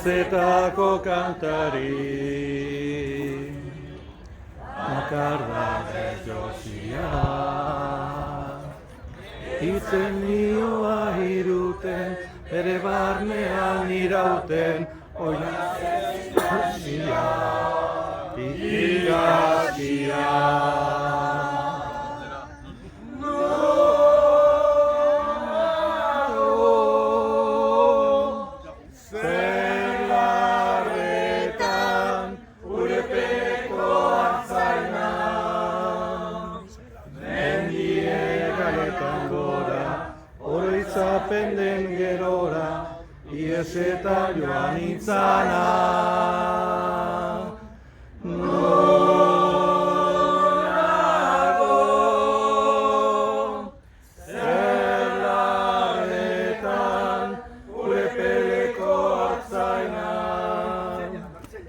Ertzetako kantari Makarra ez josia Itzen nioa iruten Bere barnean irauten Oinasia Irakia Penden gerora, iez eta joan itzana.